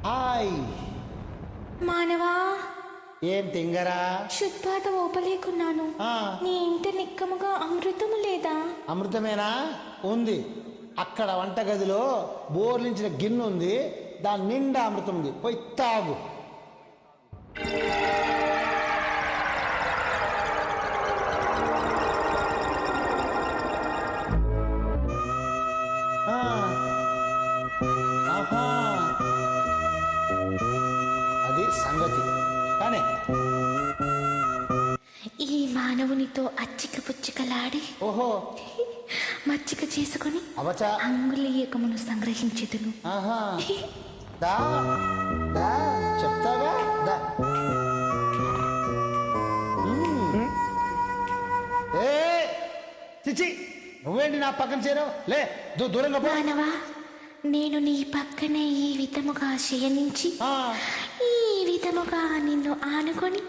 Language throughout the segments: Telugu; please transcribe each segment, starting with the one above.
హాయ్ మానవా, ఏం తింగరా? శుద్ధాత ఓపలేకున్నాను. నీ ఇంట నిక్కముగా అమృతము లేదా? అమృతమేనా? ఉంది. అక్కడ వంటగదిలో బోర్లించిన గిన్నె ఉంది, దాని నిండా అమృతం ఉంది, పోయి తాగు. అది సంగతి. కానీ ఈ మానవునితో అచ్చిక పుచ్చికలాడి ఓహో మచ్చిక చేసుకుని అవచా అంగుళీయకమును సంగ్రహించెదను. దా దా చెప్తావా? దా. ఏ చిచి, నువ్వేంటి నా పక్కన చేరావు? లే, దూరంగా పో. మానవా, నేను నీ పక్కనే ఈ విధముగా శయనించి ఈ విధముగా నిన్ను ఆనుకొని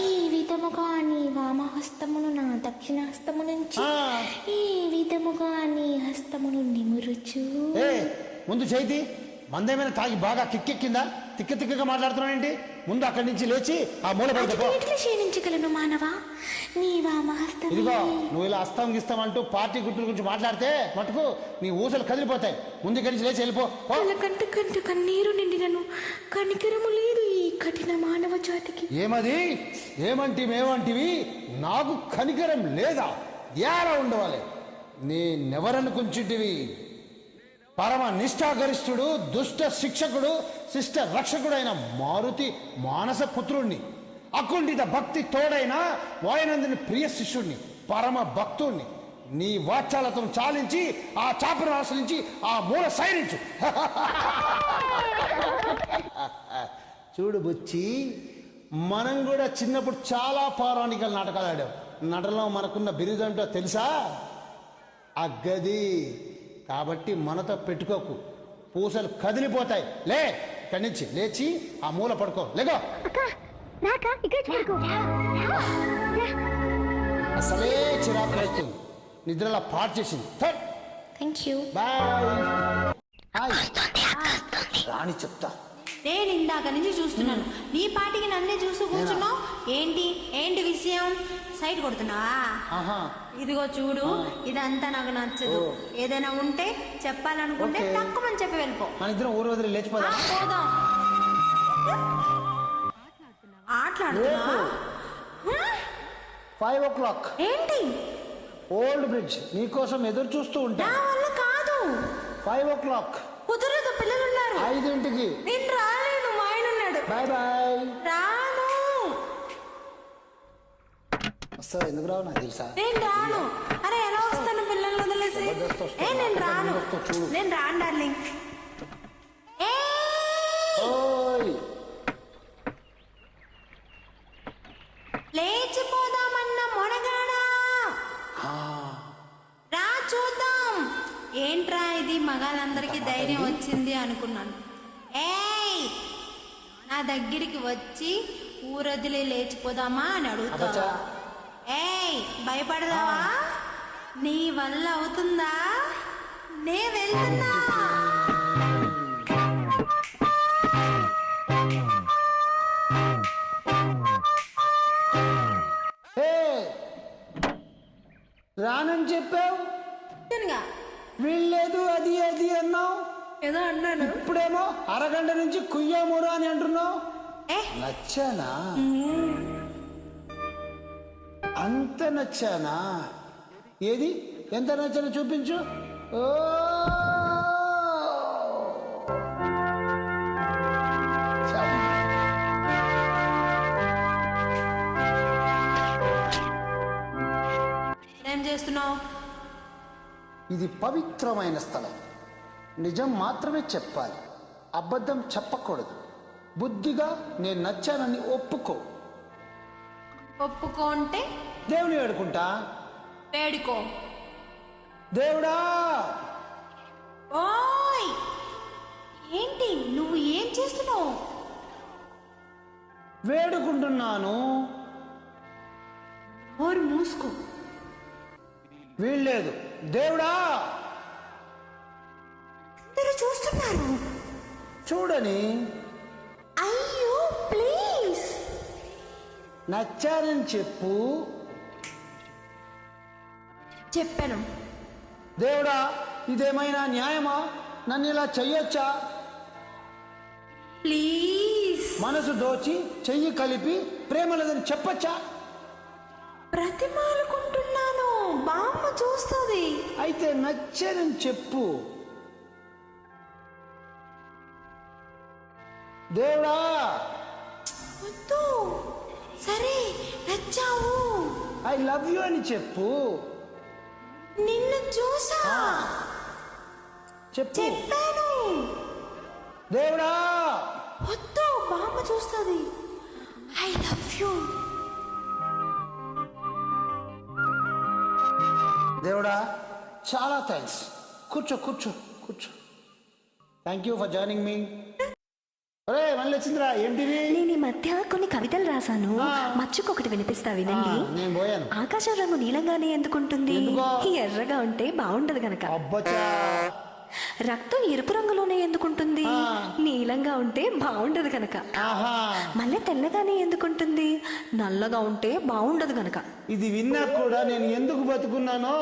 ఈ విధముగా నీ వామహస్తమును నా దక్షిణహస్తము నుంచి ఈ విధముగా నీ హస్తమును నిమురుచు. ముందు చేతి మందేమైనా తాగి బాగా కిక్కెక్కిందా? తిక్కగా మాట్లాడుతున్నానండి. ముందు అక్కడి నుంచి లేచి ఆ మూల క్షీణించగలను మానవా. నీ వామహస్తం ఇదిగో, నువ్వు ఇలా అస్తం గిస్తాం అంటూ పార్టీ గుర్తుల గురించి మాట్లాడితే మటుకు నీ ఊసలు కదిలిపోతాయి. ముందు ఇక్కడి నుంచి లేచి వెళ్ళిపో. కంట కన్నీరు నిండినను కనికరము లేదు ఈ కఠిన మానవ జాతికి. ఏమది? ఏమంటివి? నాకు కనికరం లేదా? ఎలా ఉండవాలి? నేనెవరనుకుంటుంటివి? పరమ నిష్ఠాగరిష్ఠుడు, దుష్ట శిక్షకుడు, శిష్ట రక్షకుడైన మారుతి మానస పుత్రుణ్ణి, అకుంఠిత భక్తి తోడైన వాయునందుని ప్రియ శిష్యుణ్ణి, పరమ భక్తుణ్ణి. నీ వాచాలతో చాలించి ఆ చాపను ఆశ్రయించి ఆ మూల సైరించు. చూడు బుచ్చి, మనం కూడా చిన్నప్పుడు చాలా పౌరాణిక నాటకాలు ఆడాం. నటనలో మనకున్న బిరుదంటో తెలుసా? అగ్గది. కాబట్టి మనతో పెట్టుకోకు, పూసలు కదిలిపోతాయి. లే, ఇక్కడి నుంచి లేచి ఆ మూల పడుకో. లేగో. అసలే చిరాకు వస్తుంది, నిద్రలా పాటు చేసింది. రాణి చెప్తా. నేను ఇందాక నుంచి చూస్తున్నాను, నీ పాటికి నన్నే చూస్తూ కూర్చున్నావు. ఏంటి విషయం? సైడ్ కొడుతున్నావా? ఇదిగో చూడు, ఇదంతా నాకు నచ్చదు. ఏదైనా ఉంటే చెప్పాలనుకుంటే తక్కువ చెప్పి వెళ్ళిపో. మన ఇద్దరం ఊరు వదిలి లేచిపోదాం. ఆటలాడుతున్నా? 5 o'clock ఏంటి? ఓల్డ్ బ్రిడ్జ్ నీకోసం ఎదురు చూస్తూ ఉంటా. నా వల్ల కాదు. 5 o'clock కుదరదు, పిల్లలున్నారు. 5ంటికి. నేను రాలేను, మా ఆయన ఉన్నాడు. Bye bye. రాను. వస్తావా? ఎందుకు రావు? నాకు తెలుసా. నేను రాను. అరే ఎలా వస్తాను పిల్లల్ని వదిలేసి? నేను రాను. నేను రాను డార్లింగ్. లేచిపోదామన్న మొనగాడా, రా చూద్దాం. ఏంట్రా ఇది, మగాళ్ళందరికీ ధైర్యం వచ్చింది అనుకున్నాను. ఏయ్, నా దగ్గరికి వచ్చి ఊరొదిలి లేచిపోదామా అని అడుగుతా. ఏయ్, భయపడదావా? నీ వల్ల అవుతుందా? నే వెళ్తున్నా. రానని చెప్పావు, వీళ్ళలేదు, అది అన్నావు. ఏదో అన్నాను. ఇప్పుడేమో అరగంట నుంచి కుయ్యామూరు అని అంటున్నావు. నచ్చానా? అంత నచ్చానా? ఏది, ఎంత నచ్చానో చూపించు. ఓ ఏం చేస్తున్నావు? ఇది పవిత్రమైన స్థలం. నిజం మాత్రమే చెప్పాలి, అబద్ధం చెప్పకూడదు. బుద్ధిగా నేను నచ్చానని ఒప్పుకో. ఒప్పుకో అంటే? దేవుని వేడుకుంటా. వేడుకో. దేవుడా. ఓయ్, ఏంటి నువ్వు ఏం చేస్తున్నావు? వేడుకుంటున్నాను. ఓరు మూసుకో. వీల్లేదు. దేవుడా. అందరూ చూస్తున్నారు. చూడని. అయ్యో ప్లీజ్. నచ్చారని చెప్పు. చెప్పాను. దేవుడా, ఇదేమైనా న్యాయమా? నన్ను ఇలా చెయ్యొచ్చా? ప్లీజ్. మనసు దోచి చెయ్యి కలిపి ప్రేమ లేదని చెప్పొచ్చా? ప్రతిమాలుకుంటున్నాను, బామ్మ చూస్తుంది. అయితే నచ్చారని చెప్పు. దేవుడా, వద్దు. సరే, నచ్చావు. ఐ లవ్ యూ అని చెప్పు. నిన్ను చూసా. చెప్పు. చెప్పాను. దేవుడా, వద్దు, బామ్మ చూస్తుంది. I love you. దేవుడా, చాలా థ్యాంక్స్. కూర్చో కూర్చో కూర్చో. థ్యాంక్ యూ ఫర్ జాయినింగ్ మీ. ఒరే మళ్ళీ వచ్చిందిరా, ఏంటివి? నేను ఈ మధ్య కొన్ని కవితలు రాశాను, మచ్చుకొకటి వినిపిస్తా వినండి. నేను పోయాను. ఆకాశం రంగు నీలంగానే ఎందుకుంటుంది? ఎందుకో? ఎర్రగా ఉంటే బాగుంటది గనక. అబ్బచ్చా. రక్తం ఎరుపు రంగులోనే ఎందుకుంటుంది? నీలంగా ఉంటే బాగుండదు కనుక. ఆహా. మళ్ళీ తెల్లగానే ఎందుకుంటుంది? నల్లగా ఉంటే బాగుండదు గనక. ఇది విన్నా కూడా నేను ఎందుకు బతుకున్నానో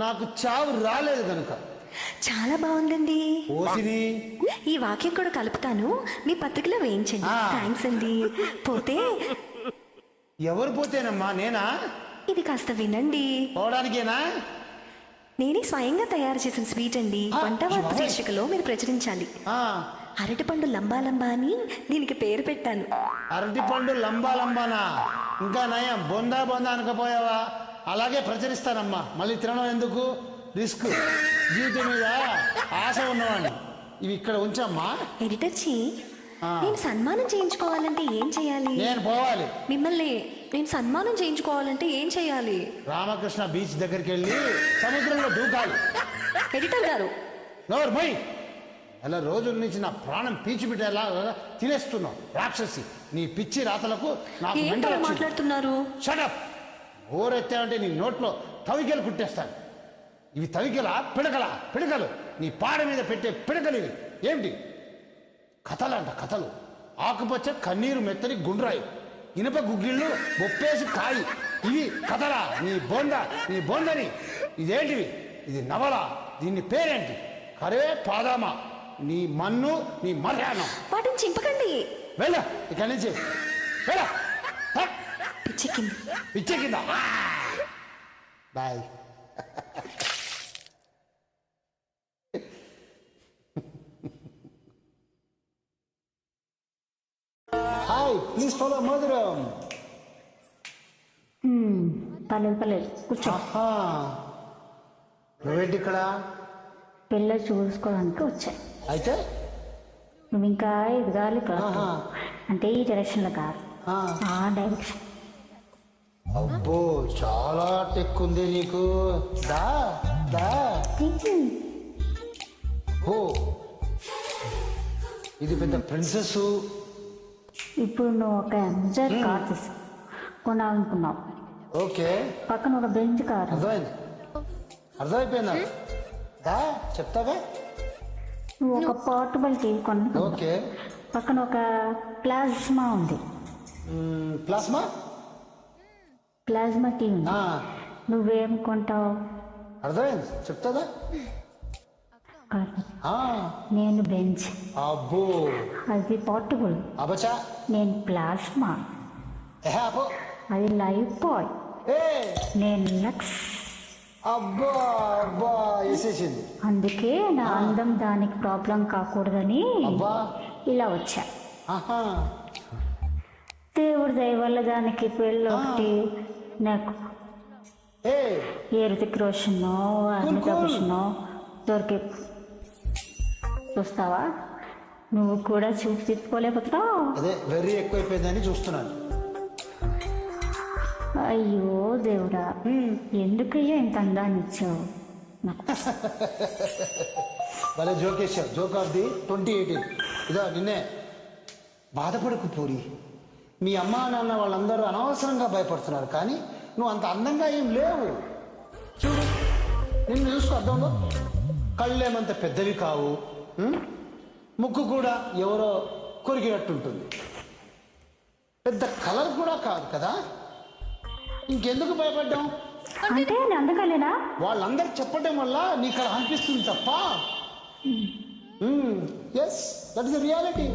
నాకు చావు రాలేదు కనుక. చాలా బాగుందండి. ఓసిని. ఈ వాక్యం కూడా కలుపుతాను, మీ పత్రికలో వేయించండి. థ్యాంక్స్ అండి. పోతే ఎవరు పోతేనమ్మా? నేనా? ఇది కాస్త వినండి. పోవడానికేనా? నేనే స్వయంగా తయారు చేసిన స్వీట్ అండి. వంటవార్త శీర్షికలో మీరు ప్రచురించాలి. అరటిపండు లంబా లంబా అని దీనికి పేరు పెట్టాను. అరటిపండు లంబా లంబానా? ఇంకా నయం, బొందా బొందా అనకపోయావా? అలాగే ప్రచురిస్తానమ్మా. మళ్ళీ తినడం ఎందుకు? రిస్క్. జీవితం మీద ఆశ ఉన్నవాడిని. ఇవి ఇక్కడ ఉంచమ్మా. ఎడిటర్ జీ, నేను సన్మానం చేయించుకోవాలంటే ఏం చేయాలి? నేను పోవాలి. మిమ్మల్ని నేను సన్మానం చేయించుకోవాలంటే ఏం చేయాలి? రామకృష్ణ బీచ్ దగ్గరికి వెళ్ళి సముద్రంలో దూకాలి. ఎడిటర్ గారు, నోరు మొయ్. అలా రోజుల నుంచి నా ప్రాణం పీచి బిడ్డలా తినేస్తున్నావు రాక్షసి. నీ పిచ్చి రాతలకు నాకు ఏంటో మాట్లాడుతున్నారు? షటప్. ఓరెత్తావంటే నీ నోట్లో తవికెలు కుట్టేస్తాను. ఇవి తవికెలా? పిడకలా? పిడకలు. నీ పాడ మీద పెట్టే పిడకలు ఇవి. ఏమిటి? కథలంట కథలు. ఆకుపచ్చ కన్నీరు మెత్తని గుండ్రాయి, ఇనుప గుగ్గిళ్ళు, బొప్పేసి కాయి. ఇవి కథలా? నీ బొందని. ఇదేంటివి? ఇది నవల. దీన్ని పేరేంటి? కరే పాదామా? నీ మన్ను, నీ మర్యానం. వాటిని చింపకండి. వెళ్ళ ఇక్కడి నుంచి. వెళ్ళ. పిచ్చెక్కిందా? బాయ్. హాయ్, ప్లీజ్ ఫాలో మధురం. పర్లేదు కూర్చో. నువ్వేంటి ఇక్కడ? పిల్లలు చూసుకోవడానికి వచ్చాయి. అయితే నువ్వు ఇంకా ఎదగాలి కాదు, అంటే ఈ డైరెక్షన్లో కాదు, ఆ డైరెక్షన్. అబ్బో, చాలా టెక్ ఉంది నీకు. దా దా. ఓ, ఇది పెద్ద ప్రిన్సెస్. ఇప్పుడు నువ్వు ఒక ఎంజర్ కార్ తీసు కొనాలనుకున్నావు. ఓకే. పక్కన ఒక బెంచ్ కార్. అర్థమైపోయిందా? దా చెప్తావా? నువ్వు ఒక పోర్టబుల్ టీవీ కొన్నా. ఓకే. పక్కన ఒక ప్లాస్మా ఉంది. ప్లాస్మా? Plasma TV. నువ్వేం కొంటావు? అర్థమైంది, చెప్తాదా? నేను బెంచ్. అబ్బో, అది పోర్టబుల్. అబచా. నేను ప్లాస్మా. అది లైఫ్ బాయ్. నేను లక్స్. అబ్బా అబ్బా వేసేసింది. అందుకే నా అందం దానికి ప్రాబ్లం కాకూడదని ఇలా వచ్చా. దేవుడి దయ వల్ల దానికి పెళ్ళి ఒకటి నాకు ఏ రుతిక్ రోషనో అమితాబ్ బచ్చనో దొరికే. చూస్తావా? నువ్వు కూడా చూపు తిప్పుకోలేకపోతున్నావు. అదే వెర్రీ ఎక్కువైపోయిందని చూస్తున్నాను. అయ్యో దేవుడా, ఎందుకయ్యా ఇంత అందాన్ని ఇచ్చావు నాకు? భలే జోకేశావు. Joke of the 2018. ఇదో నిన్నే. బాధపడకు పూరి. మీ అమ్మా నాన్న వాళ్ళందరూ అనవసరంగా భయపడుతున్నారు, కానీ నువ్వు అంత అందంగా ఏం లేవు. చూడు, నిన్ను చూసుకో అర్థంలో. కళ్ళేమంత పెద్దవి కావు, ముక్కు కూడా ఎవరో కొరికినట్టుంటుంది. పెద్ద కలర్ కూడా కాదు కదా, ఇంకెందుకు భయపడ్డాం? అంటే అందుకనేనా? వాళ్ళందరూ చెప్పడం వల్ల నీకు అలా అనిపిస్తుంది తప్ప. Yes, that is the reality.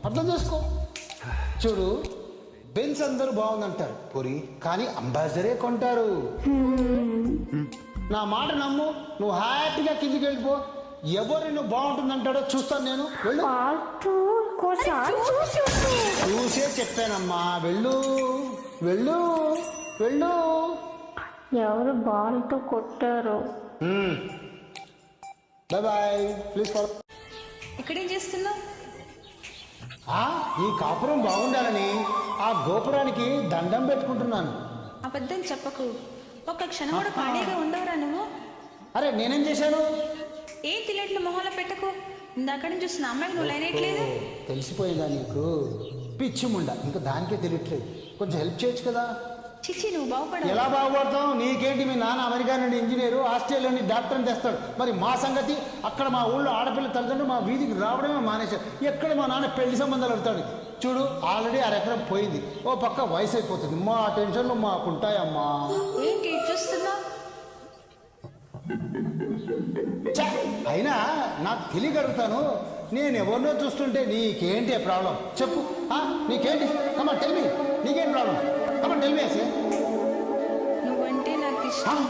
అర్థం చేసుకో. చూడు, బెన్స్ అందరూ బాగుందంటారు పొరి, కానీ అంబాసిడరే కొంటారు. నా మాట నమ్ము, నువ్వు హ్యాపీగా కిందికి వెళ్ళిపో. ఎవరు నువ్వు బాగుంటుందంటాడో చూస్తాను నేను. వెళ్ళు. చూసే చెప్పానమ్మా, వెళ్ళు వెళ్ళు వెళ్ళు. ఎవరు బాల్తో కొట్టారు? Bye bye, please follow. ఇక్కడేం చేస్తున్నావు? ఈ కాపురం బాగుండాలని ఆ గోపురానికి దండం పెట్టుకుంటున్నాను. అబద్ధం చెప్పకు. ఒక్క క్షణం కూడా ఖాళీగా ఉండవరా నువ్వు? అరే నేనేం చేశాను? ఏం తినేట్లు మొహంలో పెట్టకు. ఇందాక నుంచి చూస్తున్న అమ్మాయికి నువ్వు లైనట్లేదు. తెలిసిపోయిందా నీకు? పిచ్చి ముండ, ఇంకా దానికే తెలియట్లేదు. కొంచెం హెల్ప్ చేయొచ్చు కదా. చిచ్చి, నువ్వు బాగుపడవు. ఎలా బాగుపడతావు? నీకేంటి, మీ నాన్న అమెరికా నుండి ఇంజనీరు, ఆస్ట్రేలియా నుండి డాక్టర్ని తెస్తాడు. మరి మా సంగతి? అక్కడ మా ఊళ్ళో ఆడపిల్ల తల్లిదండ్రులు మా వీధికి రావడమే మానేశారు. ఎక్కడ మా నాన్న పెళ్లి సంబంధాలు అడుగుతాడు. చూడు, ఆల్రెడీ అరెకరం పోయింది. ఓ పక్క వయసు అయిపోతుంది. మా టెన్షన్లు మాకుంటాయమ్మా. ఏంటి చూస్తున్నావు? అయినా నాకు తెలియగలుగుతాను. నేను ఎవరినో చూస్తుంటే నీకేంటి ప్రాబ్లం చెప్పు. నీకేంటి? కమా టెల్ మీ, నీకేంటి ప్రాబ్లం? కమా టెల్ మీ. నువ్వంటే నాకు ఇష్టం.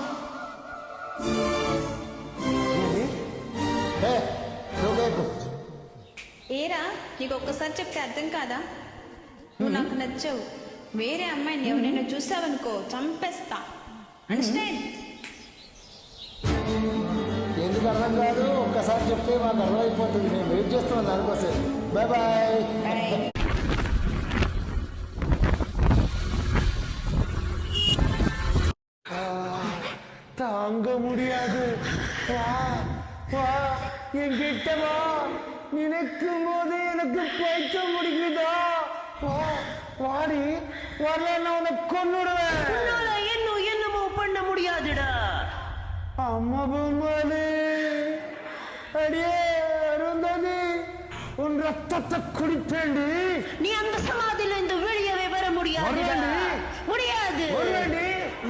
ఏరా, నీకు ఒక్కసారి చెప్తే అర్థం కాదా? నువ్వు నాకు నచ్చావు. వేరే అమ్మాయిని ఎవరైనా చూసావనుకో చంపేస్తా. అండర్స్టాండ్? ఎందుకు అర్థం కాదు? ఒక్కసారి చెప్తే మాకు అర్థమైపోతుంది. మేము వెయిట్ చేస్తున్నాం దానికోసం. Bye bye. தாங்க முடியாது. வா வா, என்கிட்ட வா. நினைக்கும் போது எனக்கு பைத்தியம் முடிக்குதா? வா வாடி, வரல உனக்கு கொன்னுடுவேன். என்னமோ பண்ண முடியாதுடா. அம்மா பொம்மாலே, அடியே அருந்ததி, உன் ரத்தத்தை குடிப்பேண்டி. நீ அந்த சமாதியில இருந்து வெளியவே வர முடியாது. முடியாது.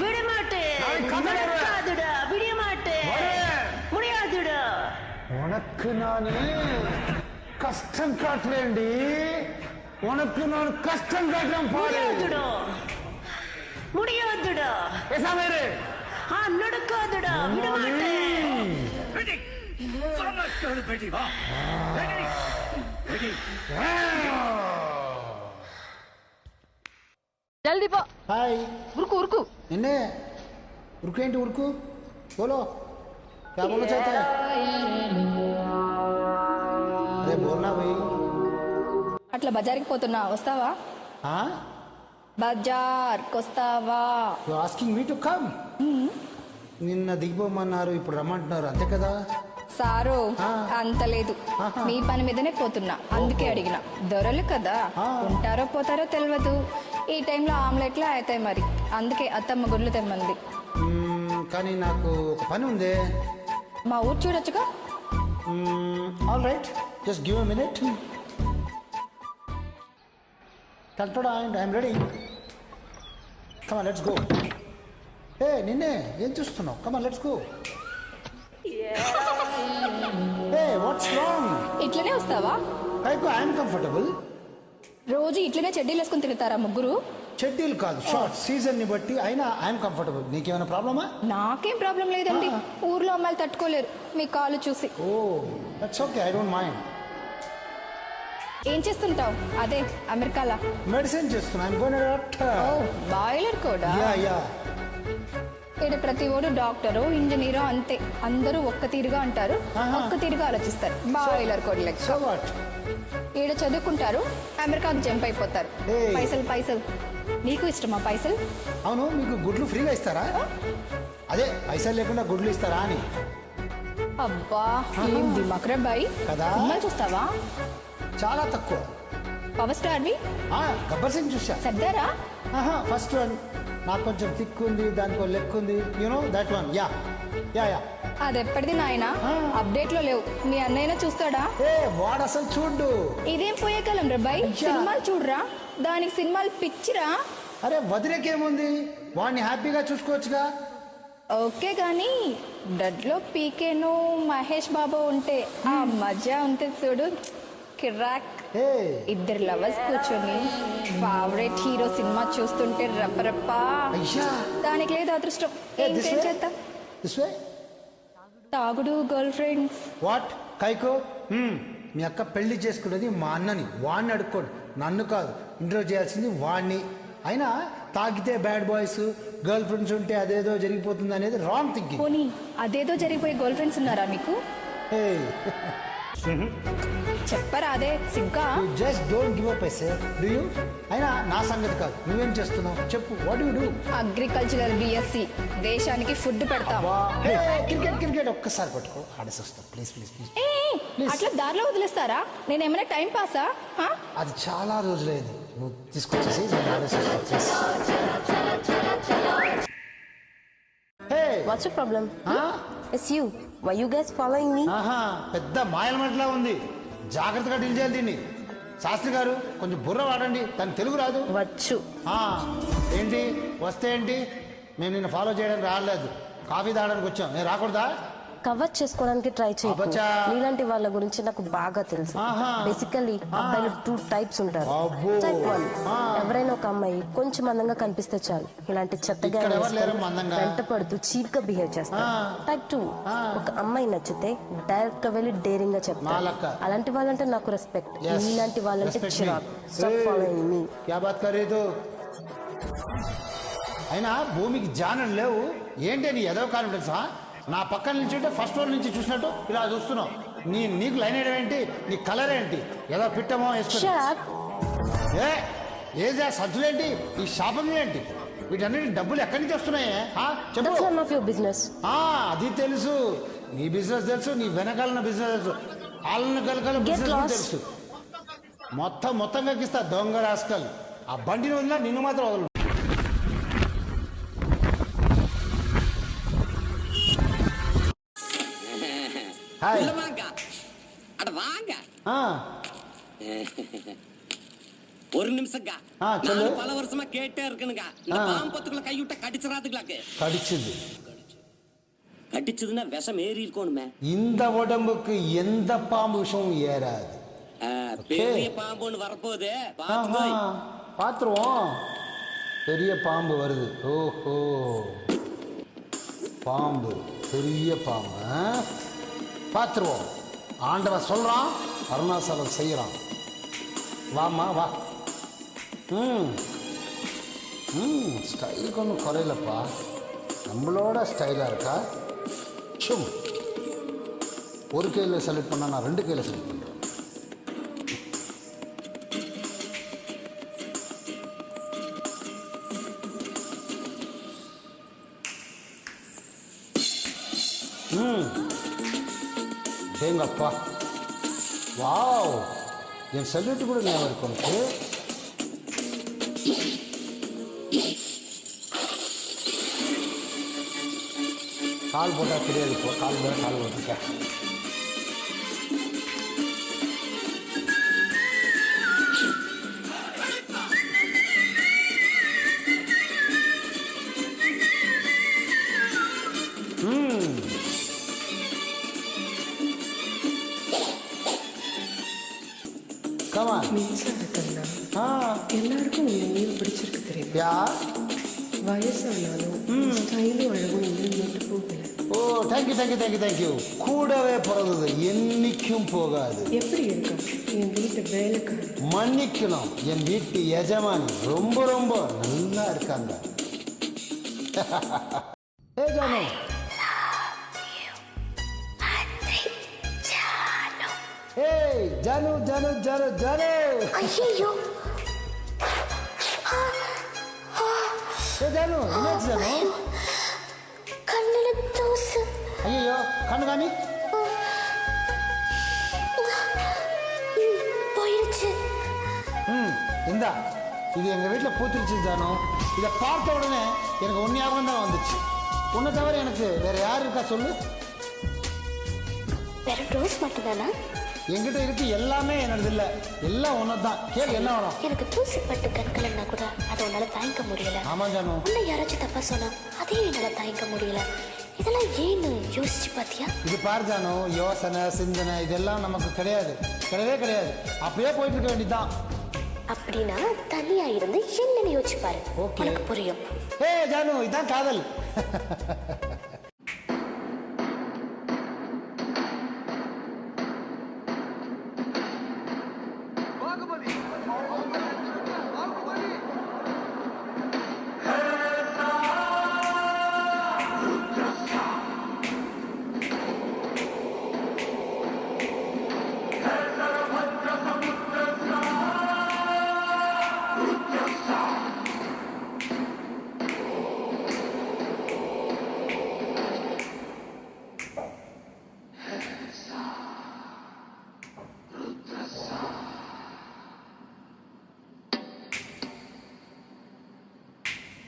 விட மாட்டேன். விட மாட்டேன். முடியாதுடா. உனக்கு நான் கஷ்டம் காட்டுறேன்டி. உனக்கு நான் கஷ்டம் காட்டுறேன் பாரு. முடியாதுடா. பேசாமரு. நடக்காதுடா. விட மாட்டேன். జల్దీ పో. హాయ్. ఉరుకు ఉరుకు. నిన్నే ఉరుకేంటి? ఉరుకు బోలో, क्या बोलना चाहता है? अरे बोलना भाई. అట్లా బజార్కి పోతున్నా, వస్తావా? బజార్కి వస్తావా? You asking me to come. నిన్న దిగిపోమన్నారు, ఇప్పుడు రమ్మంటున్నారు, అంతే కదా? సారు అంత లేదు, మీ పని మీదనే పోతున్నా, అందుకే అడిగిన. దొరలు కదా, ఉంటారో పోతారో తెలియదు. ఈ టైంలో ఆమ్లెట్లే అవుతాయి మరి, అందుకే అత్తమ్మ గుడ్లు తెమ్మంది. కానీ నాకు ఒక పని ఉంది. మా ఊరు చూడొచ్చుగా. All right, just give a minute. కల్టోడా and I'm ready. Come on, let's go. ఏ నిన్నే ఏం చూస్తున్నావు? Come on, let's go. ఏ వాట్స్ రాంగ్? ఇట్లనే వస్తావా? కైకు ఐఎమ్ కంఫర్టబుల్. రోజు ఇట్లనే చెడ్డీలు వేసుకుని తిరుగుతారా ముగ్గురు? చెడ్డీలు కాదు, షార్ట్. సీజన్ ని బట్టి అయినా ఐఎమ్ కంఫర్టబుల్. నీకేమైనా ప్రాబ్లమా? నాకేం ప్రాబ్లం లేదండి. ఊర్లో అమ్మాయిలు తట్టుకోలేరు మీ కాలు చూసి. Oh that's okay, I don't mind. ఏం చేస్తుంటావు? అదే అమెరికాలా? మెడిసిన్ చేస్తున్నా. I'm going to doctor. Oh బాయిలర్ కూడా? Yeah yeah. ఇక్కడ ప్రతి ఓడు డాక్టరు ఇంజనీరు అంతే, అందరూ ఒక్క తీరుగా అంటారు, ఒక్క తీరుగా ఆలోచిస్తారు. బాయిలర్ కోడ్ లెక్క. ఈడ చదువుకుంటారు, అమెరికాకు జంప్ అయిపోతారు. పైసలు పైసలు. నీకు ఇష్టమా పైసలు? అవును, మీకు గుడ్లు ఫ్రీగా ఇస్తారా? అదే పైసలు లేకుండా గుడ్లు ఇస్తారా అని. అబ్బా ఏం దిమాక్రా బాయ్. సినిమాలు చూస్తావా? చాలా తక్కువ. పవర్ స్టార్వి? గబ్బర్ సింగ్ చూసా. సర్దారా? First one. నాకు కొంచెం థిక్ ఉంది, దానికి లెక్క ఉంది. You know that one. Yeah yeah అది ఎప్పటిది నాయన అప్డేట్ లో లేవు. మీ అన్నయ్య చూస్తాడా? వాడు అసలు చూడు. ఇదేం పోయే కాలం రా బై, సినిమాలు చూడరా? దానికి సినిమాలు పిచ్చిరా? అరే వదిలేకేముంది, వాడిని హ్యాపీగా చూసుకోవచ్చుగా. ఓకే గాని డడ్లో పీకేను మహేష్ బాబు ఉంటే ఆ మజా ఉంటే చూడు, కిరాక్. ఇద్దరు లవర్స్ కూర్చొని ఫేవరెట్ హీరో సినిమా చూస్తుంటే రప్పరప్ప. దానికి లేదు అదృష్టం. ఏం చేద్దాం? తాగుడు, గర్ల్ ఫ్రెండ్స్. వాట్ కైకో, మీ అక్క పెళ్లి చేసుకున్నది మా అన్నని, వాడిని అడుక్కోండి, నన్ను కాదు. ఇంట్రో చేయాల్సింది వాడిని. అయినా తాగితే బ్యాడ్ బాయ్స్, గర్ల్ ఫ్రెండ్స్ ఉంటే అదేదో జరిగిపోతుంది అనేది రాంగ్ థింకింగ్. పోనీ అదేదో జరిగిపోయే గర్ల్ ఫ్రెండ్స్ ఉన్నారా మీకు? చెప్పరా అదే సిగ్గా? Just don't give up as do you. అయినా నా సంగతి కాదు, నువ్వేం చేస్తున్నావు చెప్పు. What you do? Agricultural BSc, దేశానికి ఫుడ్ పెడతాం. క్రికెట్ ఒక్కసారి పట్టుకో, ఆడేసి వస్తాం. Please please please. అట్లా దారిలో వదిలేస్తారా? నేను ఏమైనా టైం పాసా? అది చాలా రోజులైంది, నువ్వు తీసుకొచ్చేసి నేను ఆడేసి వస్తాను please. What's your problem? It's you. Why you guys following me? పెద్ద మాయలమట్లా ఉంది, జాగ్రత్తగా డీల్ చేయాలి దీన్ని. శాస్త్రి గారు కొంచెం బుర్ర వాడండి, దానికి తెలుగు రాదు. వచ్చు. ఏంటి వస్తే ఏంటి, మేము నిన్ను ఫాలో చేయడానికి రాలేదు, కాఫీ తాగడానికి వచ్చాం. నేను రాకూడదా? కవర్ చేసుకోవడానికి ట్రై చేయకు. నీలాంటి వాళ్ళ గురించి నాకు బాగా తెలుసు. బేసికల్లీ అబ్బాయిలు 2 టైప్స్ ఉంటారు. టైప్ 1, ఎవరైనా ఒక అమ్మాయి కొంచెం అందంగా కనిపిస్తే చాలు ఇలాంటి చెత్తగా వెంట పడుతూ చీప్ గా బిహేవ్ చేస్తారు. టైప్ 2, ఒక అమ్మాయి నచ్చితే డైరెక్ట్ గా వెళ్ళి డేరింగ్ గా చెప్తారు. అలాంటి వాళ్ళంటే నాకు రెస్పెక్ట్, నీలాంటి వాళ్ళంటే చిరాకు. స్టాప్ ఫాలోయింగ్ మీ. అయినా భూమికి జానం లేవు ఏంటి నీ ఎదవ కాన్ఫిడెన్స్? నా పక్కన నుంచి ఫస్ట్ ఫ్లోర్ నుంచి చూసినట్టు ఇలా చూస్తున్నావు. నీకు లైన్ వేయడం ఏంటి, నీ కలర్ ఏంటి, ఏదో పిట్టమో వేసుకో. ఏజా సజ్జులేంటి, ఈ షాపింగ్ ఏంటి, వీటన్నిటి డబ్బులు ఎక్కడి నుంచి వస్తున్నాయి చెప్పు. అది తెలుసు, నీ బిజినెస్ తెలుసు, నీ వెనకాలన్న బిజినెస్ తెలుసు, వాళ్ళని కలకాల బిజినెస్ తెలుసు. మొత్తంగా ఇస్తా దొంగ రాస్కల్. ఆ బండిని వదిలినా నిన్ను మాత్రం వదలు. ஒரு நிமிஷங்க பல வருஷமா கேட்டே இருக்கணுங்க. இந்த பாம்பத்துக்குள்ள கைவிட்ட கடிச்சிராதுங்களாக்கு. கடிச்சதுன்னா விஷம் ஏறி இருக்கணுமே. இந்த உடம்புக்கு எந்த பாம்பு விஷமும் ஏறாது. பெரிய பாம்புன்னு வரப்போகுது, பாத்துருவோம். பெரிய பாம்பு வருது. ஓஹோ, பாம்பு, பெரிய பாம்பு பாத்துருவோம். ஆண்டவன் சொல்றான், அருணாசலம் செய்யறான். வாமா வா. ஸ்டைலுக்கு ஒன்றும் குறையிலப்பா, நம்மளோட ஸ்டைலாக இருக்கா. சும் ஒரு கையில் செலக்ட் பண்ணால் நான் 2 கையில் செலக்ட் பண்ணுறேன். தேங்கப்பா, வாவ், என் சல்யூட்டு கூட ஞாபகம் இருக்கும் உனக்கு. கால் போட்டால் தெரியாது, இப்போ கால் போட்டுருக்கேன். எல்லாருக்கும் உன்னை பிடிச்சிருக்கு தெரியுமா? வயசானாலும் ஸ்டைலும் அழகும் இன்னும் போகல. ஓ, தேங்க்யூ. கூடவே பிறந்தது என்னைக்கும் போகாது. எப்படி இருக்கா என் வீட்டு வேலைக்காரன்? மன்னிக்கணும், என் வீட்டு எஜமானி ரொம்ப நல்லா இருக்காங்க. ஜானு, ஜானு. ஐயோ, ஜானு, என்னாச்சு ஜானு? கண்ணுல தூசு. ஐயோ, கண்ணு காமி. போயிடுச்சு. இந்தா, இது எங்க வீட்டில் பூத்திருச்சு ஜானு. இதை பார்த்த உடனே எனக்கு ஞாபகம் தான் வந்துச்சு. உன்னை தவிர எனக்கு வேற யார் இருக்கா சொல்லு? வேற ரோஸ் மட்டும்தானா? என்கிட்ட இருக்கு எல்லாமே என்னது இல்ல, எல்லாம் ஒன்னதான். கேளு என்ன வேணும்? எனக்கு தூசிப்பட்டு கண்கள்னா கூட அதை உன்னால தாங்கிக்க முடியல. ஆமா ஜானு. உன்னை யாராச்சும் தப்பா சொன்னா அதையும் என்னால தாங்கிக்க முடியல. இதெல்லாம் ஏன்னு யோசிச்சு பாத்தியா? இது பாரு ஜானு, யோசனை சிந்தனை இதெல்லாம் நமக்கு கிடையாது, கிடையவே கிடையாது. அப்படியே போயிட்டு இருக்க வேண்டியதுதான். அப்படின்னா தனியா இருந்து என்னன்னு யோசிச்சு பாரு, உனக்கு புரியும். ஏய் ஜானு, இதான் காதல்.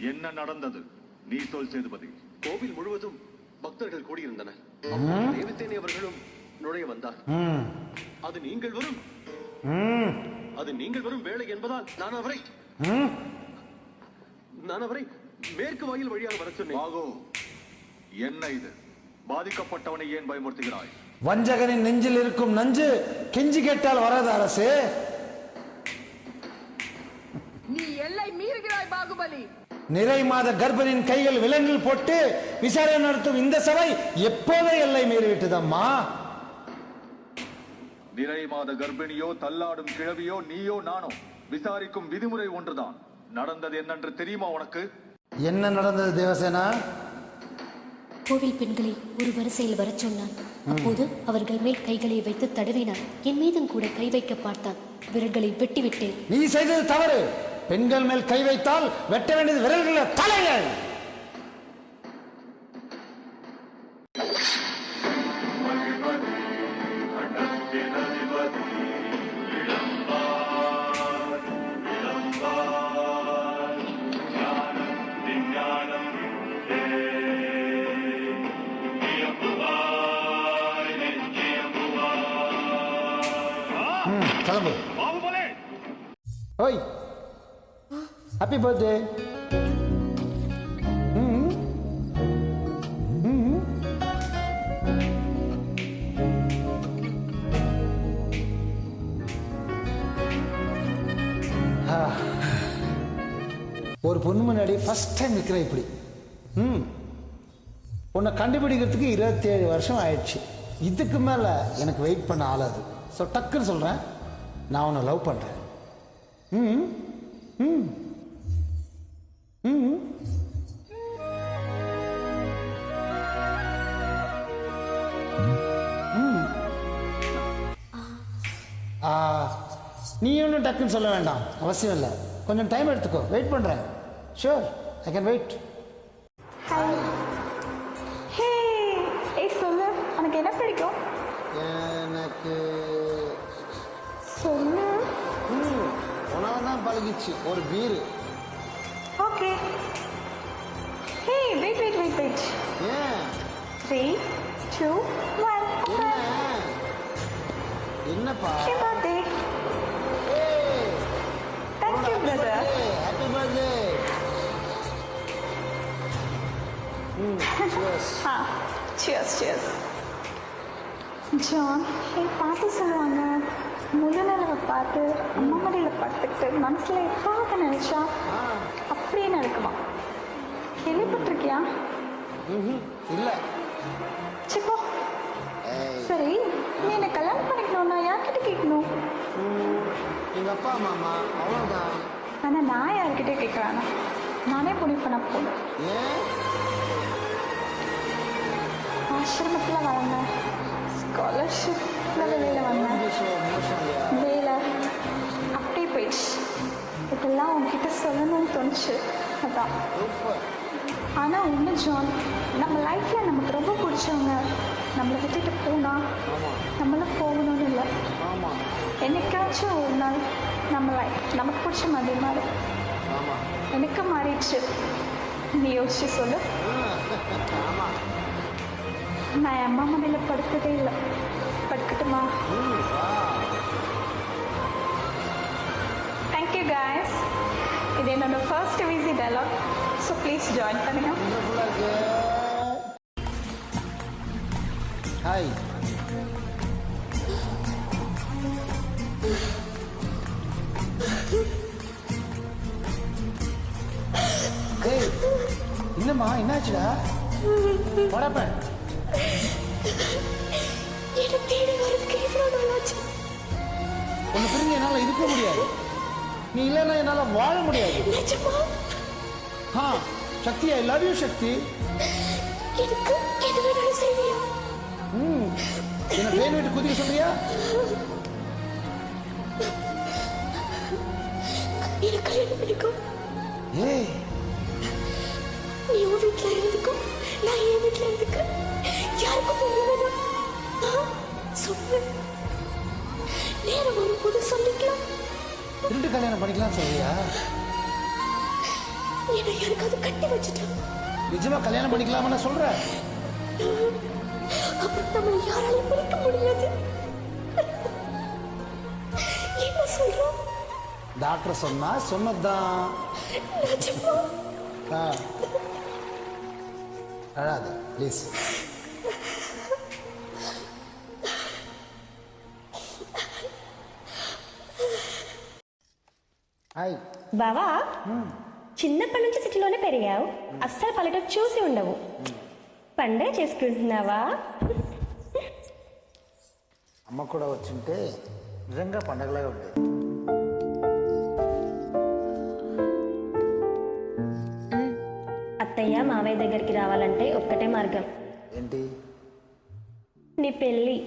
என்ன நடந்தது நீ சொல் சேதுபதி. கோவில் முழுவதும் பக்தர்கள் கூடியிருந்தனர். தேவசேனி அவர்களும் நுழைய வந்தார். அது நீங்கள் வரும் வேலை என்பதால் நான் அவரை மேற்கு வாயில் வழியாக வர சொன்னேன். ஆகோ, என்ன இது? பாதிக்கப்பட்டவனை ஏன் பயமுறுத்துகிறாய்? வஞ்சகனின் நெஞ்சில் இருக்கும் நஞ்சு கெஞ்சி கேட்டால் வராது அரசே. நீ எல்லை மீறுகிறாய் பாகுபலி. நிறை மாத கர்ப்பனின் கைகள் விலங்கில் போட்டு விசாரணை நடத்தும் இந்த சபை எப்போதே எல்லை மீறிவிட்டதம்மா. நிறை மாத கர்ப்பிணியோ தள்ளாடும் கிழவியோ நீயோ நானோ விசாரிக்கும் விதிமுறை ஒன்றுதான். நடந்தது என்னென்று தெரியுமா உனக்கு? என்ன நடந்தது தேவசேனா? கோவில் பெண்களை ஒரு வரிசையில் வர சொன்னான். அப்போது அவர்கள் மேல் கைகளை வைத்து தடவினான். என் மீதும் கூட கை வைக்க பார்த்தான். விரல்களை வெட்டிவிட்டேன். நீ செய்தது தவறு. பெண்கள் மேல் கை வைத்தால் வெட்ட வேண்டியது விரல்கள தலைகள். கிளம்பு. ஓய், ஹாப்பி பர்த்டே. ஒரு பொண்ணு முன்னாடி ஃபர்ஸ்ட் டைம் நிற்கிறேன் இப்படி. உன்னை கண்டுபிடிக்கிறதுக்கு 27 வருஷம் ஆயிடுச்சு. இதுக்கு மேலே எனக்கு வெயிட் பண்ண ஆளாது. ஸோ டக்குன்னு சொல்கிறேன், நான் உன்னை லவ் பண்ணுறேன். நீ ஒன்றும் டக்குன்னு சொல்ல வேண்டாம், அவசியம் இல்லை. கொஞ்சம் டைம் எடுத்துக்கோ, வெயிட் பண்ணுறேன். Sure, I can wait. சொல்லு, உனக்கு என்ன பிடிக்கும்? எனக்கு சொல்லு. உணவு தான் பழகிச்சு, ஒரு பீரு. ஓகே. ஹே, வெயிட். ஏன்? 3, 2, 1. என்னப்பா? Happy birthday. Thank you, brother. Happy birthday. Cheers. Cheers. John, என் பாட்டி சொல்லுவாங்க, முழு நிலவை பார்த்து அம்மா மடியில் படுத்துக்கிட்டு மனசில் எப்போது நினைச்சா அப்படியே நடக்குமா? கேள்விப்பட்டிருக்கியா? இல்லை. சிப்போ. சரி, நீ என்னை கல்யாணம் பண்ணிக்கணும்னா யார்கிட்ட கேட்கணும்? எங்கள் அப்பா மாமா, அவ்வளோதான். ஆனால் நான் யார்கிட்டே கேட்குறானா? நானே முடிவு பண்ண போகணும். ஏன்? ஆசிரமத்தில் வளர்ந்தேன், ஸ்காலர்ஷிப்பில் வெளியில் வந்தேன், வேலை அப்படியே போயிடுச்சு. இதெல்லாம் உங்ககிட்ட சொல்லணும்னு தோணுச்சு, அதான். ஆனால் ஒன்று ஜான், நம்ம லைஃப்பில் நமக்கு ரொம்ப பிடிச்சவங்க நம்மளை விட்டுட்டு போனால் நம்மளும் போகணும்னு இல்லை. என்னைக்காச்சும் ஒரு நாள் நம்ம லைஃப் நமக்கு பிடிச்ச மாதிரி மாறும். எனக்கு மாறிடுச்சு. நீ யோசிச்சு சொல்லு. நான் அம்மா மடியில் படுக்கவே இல்லை. படுக்கட்டுமா? Thank you guys. இது என்னோட ஃபர்ஸ்ட் விசி டயலாக். ஸோ ப்ளீஸ் ஜாயின் பண்ணுங்க. ஹாய். ஏய், என்னம்மா என்னாச்சுடா? வரப்ப என்ன தேடி வரதுக்கு எவ்வளவு நாள் ஆச்சு? உன்னை பிரிஞ்சு என்னால இருக்க முடியாது. நீ இல்லைன்னா என்னால வாழ முடியாது. நிஜமா? சக்தி, ஐ லவ் யூ சக்தி. எனக்கு எது வேணாலும் செய்வியா? என்ன ட்ரெயின் விட்டு குதிக்க சொல்றியா? எனக்கு கல்யாணம் பண்ணிக்கும். ஏய், நீ உன் வீட்டில் இருந்துக்கும், நான் என் வீட்டில் இருந்துக்க. யாருக்கும் தெரிய வேணாம். சொல்லு, நேரம் வரும்போது சொல்லிக்கலாம். திருட்டு கல்யாணம் பண்ணிக்கலாம் சொல்றியா? என்னை யாருக்காவது கட்டி வச்சுட்டேன். நிஜமா கல்யாணம் பண்ணிக்கலாமா நான் சொல்றேன். அப்புறம் நம்ம யாராலையும் பிரிக்க முடியாது. என்ன சொல்றோம்? டாக்டர் சொன்னா சொன்னதுதான். நிஜமா? அழாத ப்ளீஸ். హాయ్ బావా, చిన్నప్పటి నుంచి సిటీలోనే పెరిగావు, అస్సలు పల్లెటూరు చూసి ఉండవు. పండగ చేసుకుంటున్నావా? అమ్మ కూడా వచ్చింటే నిజంగా పండగలాగా ఉండేది. అత్తయ్య మావయ్య దగ్గరికి రావాలంటే ఒక్కటే మార్గం. ఏంటి? నీ పెళ్ళి.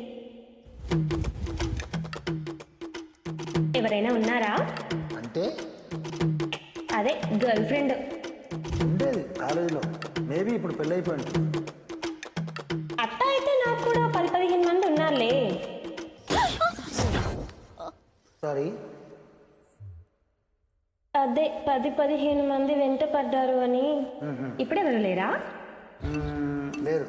ఎవరైనా ఉన్నారా? అంటే అదే గర్ల్ ఫ్రెండ్ ఉండేది కాలేజీలో. మేబీ ఇప్పుడు పెళ్ళి అయిపోయి. అట్ట అయితే నాకు కూడా 10-15 మంది ఉన్నారులే. సారీ, అదే 10-15 మంది వెంట పడ్డారు అని. ఇప్పుడెవరు లేరా? లేరు.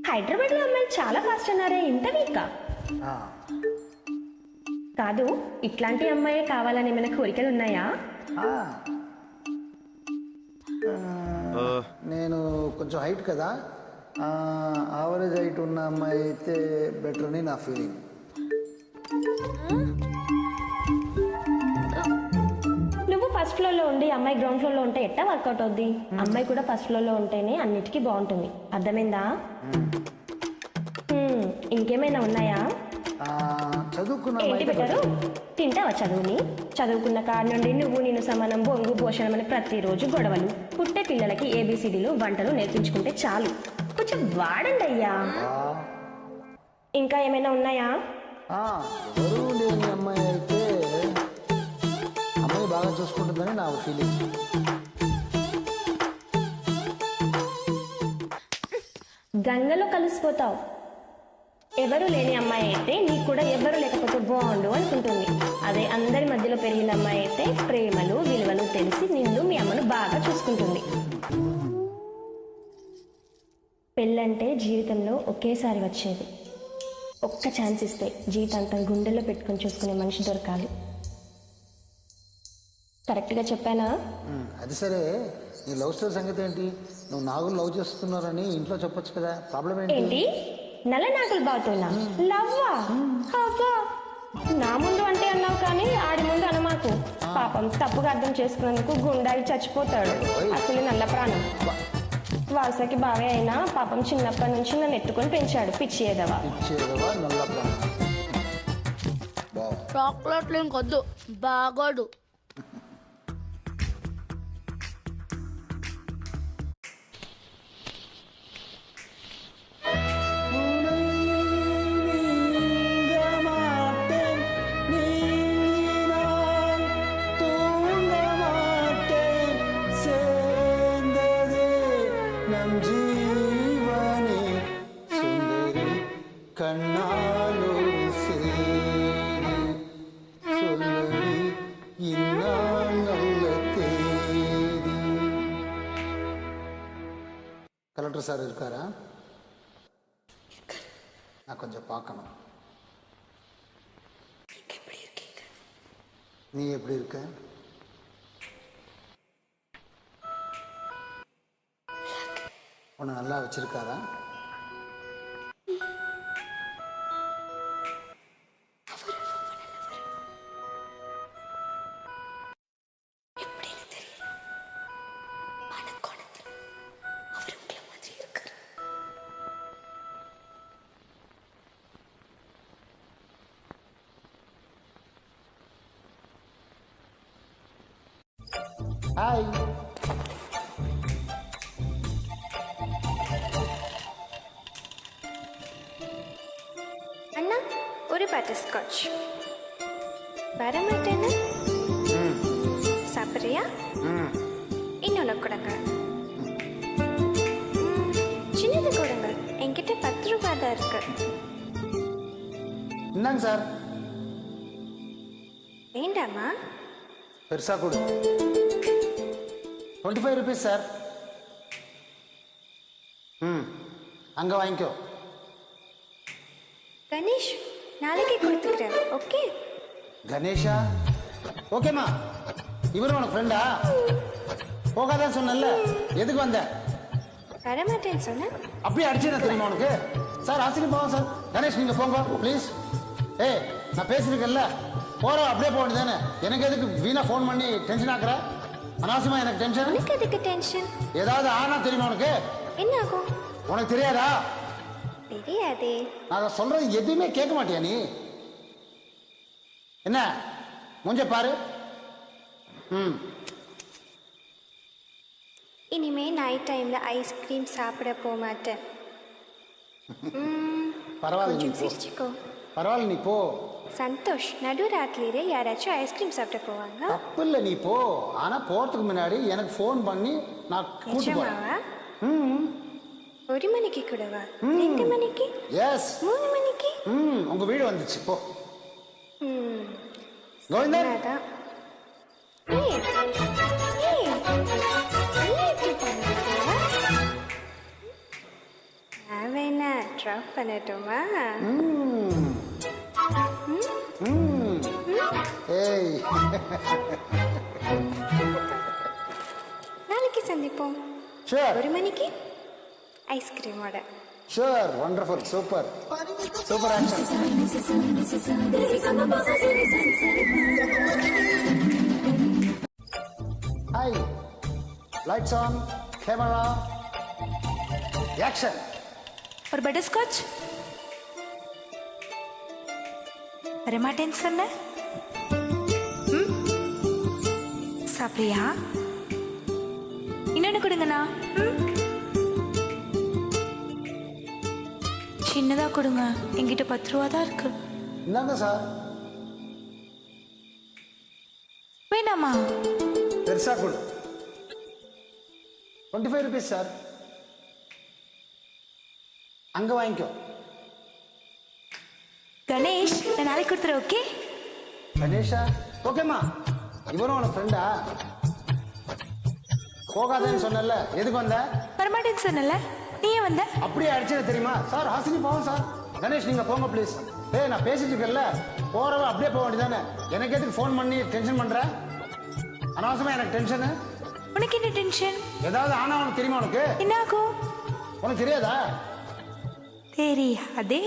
హైదరాబాద్ లో అమ్మాయిలు చాలా ఫాస్ట్ అన్నారే, ఇంత వీకా? కాదు, ఇట్లాంటి అమ్మాయే కావాలని ఏమైనా కోరికలు ఉన్నాయా? నేను కొంచెం హైట్ కదా, యావరేజ్ హైట్ ఉన్న అమ్మాయి అయితే బెటర్ అని నా ఫీలింగ్. నువ్వు ఫస్ట్ ఫ్లోర్ లో ఉండి అమ్మాయి గ్రౌండ్ ఫ్లోర్ లో ఉంటే ఎట్టా వర్కౌట్ అవుద్ది? అమ్మాయి కూడా ఫస్ట్ ఫ్లోర్ లో ఉంటేనే అన్నిటికీ బాగుంటుంది. అర్థమైందా? ఇంకేమైనా ఉన్నాయా? చదువుకున్న ఏంటి పెట్టారు? తింటావా చదువుని? చదువుకున్న కాడ నుండి నువ్వు నేను సమానం, బొంగు పోషణం అని ప్రతిరోజు గొడవలు. పుట్టే పిల్లలకి ఏబిసిడీలు వంటలు నేర్పించుకుంటే చాలు. కొంచెం వాడండి అయ్యా. ఇంకా ఏమైనా ఉన్నాయా? ఎవరు లేని అమ్మాయి అయితే అమ్మాయి బాగా చూసుకుంటుందని నా ఫీలింగ్. గంగలో కలిసిపోతావు. ఎవరు లేని అమ్మాయి అయితే నీకు కూడా ఎవరు లేకపోతే బాగుండు అనుకుంటుంది. అదే అందరి మధ్యలో పెరిగిన అమ్మాయి అయితే ప్రేమలు విలువలు తెలిసి నిన్ను మీ అమ్మను బాగా చూసుకుంటుంది. పెళ్ళంటే జీవితంలో ఒకేసారి వచ్చేది. ఒక్క ఛాన్స్ ఇస్తే జీవితాంతం గుండెల్లో పెట్టుకొని చూసుకునే మనిషి దొరకాలి. కరెక్ట్గా చెప్పానా? అది సరే, నీ లవ్ స్టోరీ సంగతి ఏంటి? నువ్వు నాగులు లవ్ చేస్తున్నారని ఇంట్లో చెప్పొచ్చు కదా, ప్రాబ్లం ఏంటి? నల్ల నాగులు బాగుతున్నా లవ్వా? నా ముందు అంటే అన్నావు కానీ ఆడి ముందు అనమాకు. పాపం తప్పుగా అర్థం చేసుకున్నందుకు గుండాయి చచ్చిపోతాడు. అసలు నల్ల ప్రాణం. వాసకి బావే అయినా పాపం చిన్నప్పటి నుంచి నన్ను ఎత్తుకొని పెంచాడు. పిచ్చేదవా నల్ల ప్రాణం. చాక్లెట్లు ఇంకొద్దు, బాగోడు. கண்ணாலோ சேரி சொல்லடி டாக்டர் சார் இருக்காரா? நான் கொஞ்சம் பார்க்கணும். நீ எப்படி இருக்க? உன்னை நல்லா வச்சிருக்காரா? ஹாய். அண்ணா ஒரு பட்டர்ஸ்காட்ச் வரமாட்டேன்னு சாப்பிட்றியா? இன்னொன்று கொடுங்க. சின்னது கொடுங்க, என்கிட்ட 10 ரூபாய் தான் இருக்கு. இந்தாங்க சார். வேண்டாமா? பெருசா கொடு. 25 rupees சார். அங்க வாங்கிக்கோ. கணேஷ் நாளைக்கு கொடுத்துக்கிறேன். ஓகே கணேஷா? ஓகேம்மா. இவரும் உனக்கு ஃப்ரெண்டா? போகாதான் சொன்னல, எதுக்கு வந்த? வரமாட்டேன்னு சொன்ன. அப்படியே அடிச்சுனா தெரியுமா உனக்கு? சார் ஆச்சரியம் போவோம் சார். கணேஷ் நீங்க போங்க ப்ளீஸ். ஏய் நான் பேசிருக்கேன்ல, போறோம் அப்படியே போக வேண்டியதானே. எனக்கு எதுக்கு வீணா ஃபோன் பண்ணி டென்ஷன் ஆக்குற? அனாவசியமா எனக்கு டென்ஷன். உனக்கு எதுக்கு டென்ஷன்? ஏதாவது ஆனா தெரியுமா உனக்கு? என்ன ஆகும்? உனக்கு தெரியாதா? தெரியாதே. நான் சொல்றது எதுவுமே கேட்க மாட்டியா நீ? என்ன மூஞ்ச பாரு. இனிமே நைட் டைம்ல ஐஸ்கிரீம் சாப்பிட போக மாட்டேன். பரவாயில்ல நீ கொஞ்சம் போ. சிரிச்சுக்கோ. பரவாயில்ல நீ போ. சந்தோஷ், நடுராத்திரியில யாராச்சும் ஐஸ்கிரீம் சாப்பிட போவாங்க? தப்பு இல்லை நீ போ. ஆனா போறதுக்கு முன்னாடி எனக்கு ஃபோன் பண்ணி நான் கூட்டு போறேன். நிஜமாவா? 1 மணிக்கு கூடவா? 2 மணிக்கு? எஸ். 3 மணிக்கு? உங்க வீடு வந்துச்சு போ. கோவிந்தன். அதான். ஏய், ஏய், என்ன இப்படி பண்ணாத? நான் வேணா ட்ராப் பண்ணட்டுமா? ஏய் நாளைக்கு சந்திப்போம். ஷூர். 1 மணிக்கு ஐஸ்கிரீமோட. Sure. Wonderful. Super super action. Hi. Lights on, camera, action. ஒரு பட்டர்ஸ்காட்ச். வரமாட்டேன்னு சொன்ன. சாப்பிட்றியா? இன்னொன்று கொடுங்கண்ணா. சின்னதாக கொடுங்க, என்கிட்ட 10 ரூபா தான் இருக்கு. இந்தாங்க சார். வேணாமா? பெருசா கொடு. 25 rupees சார். அங்க வாங்கிக்கோ. கணேஷ் நான் நாளைக்கு கொடுத்துறேன். ஓகே கணேஷா? ஓகேம்மா. இவரும் உனக்கு ஃப்ரெண்டா? போகாதேன்னு சொன்னல, எதுக்கு வந்த? வரமாட்டேன்னு சொன்னல, நீயே வந்த. அப்படியே அடிச்சது தெரியுமா? சார் ஹாசினி போவோம் சார். கணேஷ் நீங்க போங்க ப்ளீஸ். ஏய் நான் பேசிட்டு இருக்கேன்ல, போறவ அப்படியே போக வேண்டியதானே. எனக்கு எதுக்கு ஃபோன் பண்ணி டென்ஷன் பண்ற? அனாவசியமா எனக்கு டென்ஷன். உனக்கு என்ன டென்ஷன்? ஏதாவது ஆனா உனக்கு தெரியுமா? உனக்கு என்ன ஆகும்? உனக்கு தெரியாதா? தெரியாதே.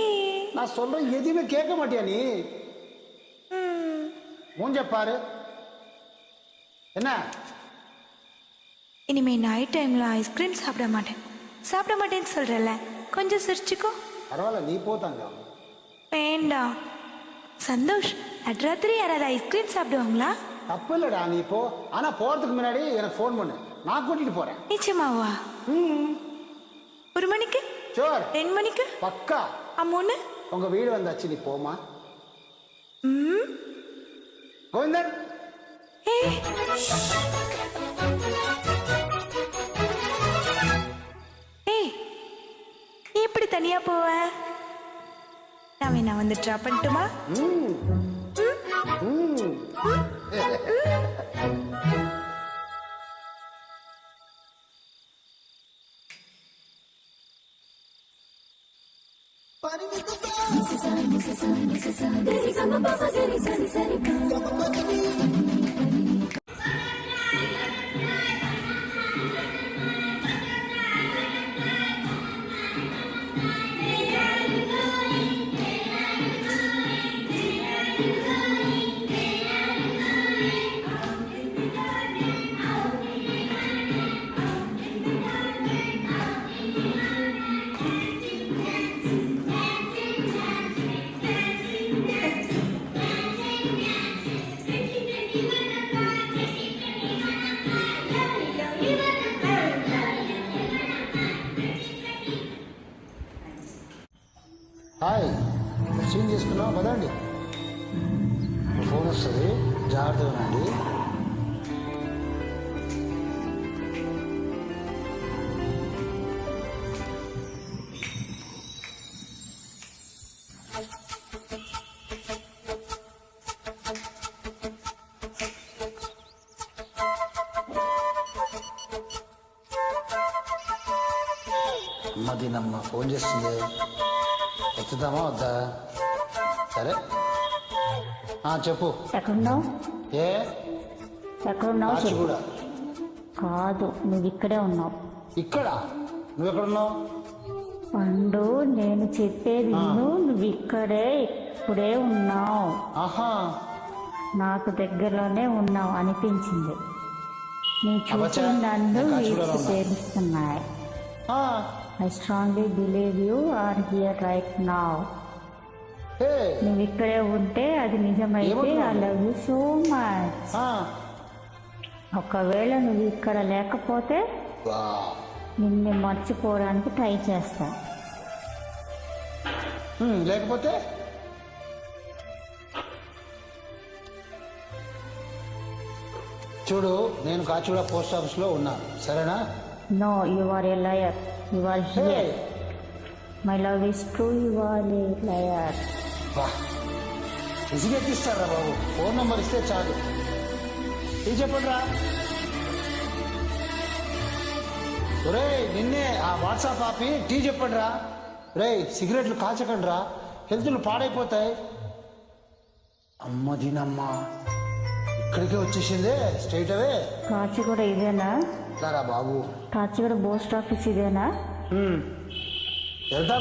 நான் சொல்றேன் எதுவுமே கேட்க மாட்டியா நீ? மூஞ்ச பாரு. என்ன இனிமே நைட் டைம்ல ஐஸ்கிரீம் சாப்பிட மாட்டேன்னு சொல்றல, கொஞ்சம் சிரிச்சுக்கோ. பரவாயில்ல நீ போத்தாங்க. வேண்டாம் சந்தோஷ், நடுராத்திரி யாராவது ஐஸ்கிரீம் சாப்பிடுவாங்களா? தப்பு இல்லடா நீ போ. ஆனா போறதுக்கு முன்னாடி எனக்கு ஃபோன் பண்ணு, நான் கூட்டிட்டு போறேன். நிச்சயமாவா? 1 மணிக்கு? ஷூர். 2 மணிக்கு? பக்கா. 3. உங்க வீடு வந்தாச்சு, நீ போமா. கோவிந்தன். ஏய் நீ எப்படி தனியா போவ? நான் வேணா வந்து ட்ராப் பண்ணட்டுமா? హాయ్ సీన్ చేసుకున్నావు పదండి. ఫోన్ వస్తుంది, జాగ్రత్తగా ఉండండి. అమ్మ ఫోన్ చేస్తుంది, ఎత్తుదామా వద్దా? సరే చెప్పు. ఎక్కడున్నావు? ఎక్కడున్నావు చెప్పు. కూడా కాదు, నువ్వు ఇక్కడే ఉన్నావు. ఇక్కడ? నువ్వు ఎక్కడున్నావు? పండు, నేను చెప్పేది నువ్వు ఇక్కడే ఇప్పుడే ఉన్నావు. ఆహా, నాకు దగ్గరలోనే ఉన్నావు అనిపించింది. నీ చూసి నన్ను వీడ్స్ చేస్తున్నాయి. I strongly believe you are here right now. నువ్వు ఇక్కడే ఉంటే అది నిజమైతే I love you so much. ఒకవేళ నువ్వు ఇక్కడ లేకపోతే నిన్ను మర్చిపోవడానికి ట్రై చేస్తా. లేకపోతే చూడు, నేను కాచిగూడ పోస్ట్ ఆఫీస్ లో ఉన్నాను, సరేనా? No, you are a liar. You are here. My love is true. You are a liar. విసిగెత్తిస్తారా బాబు? ఫోన్ నెంబర్ ఇస్తే చాలు. ఇది చెప్పండి రా. ఒరే, నిన్నే ఆ వాట్సాప్ ఆపి టీ చెప్పండి రా. రే, సిగరెట్లు కాల్చకండి రా, హెల్త్లు పాడైపోతాయి. అమ్మ దీనమ్మా, ఇక్కడికే వచ్చేసిందే స్ట్రైట్ అవే. కాచిగూడ ఇదేనా? రా బాబు, కాచిగూడ పోస్ట్ ఆఫీస్ ఇదేనా?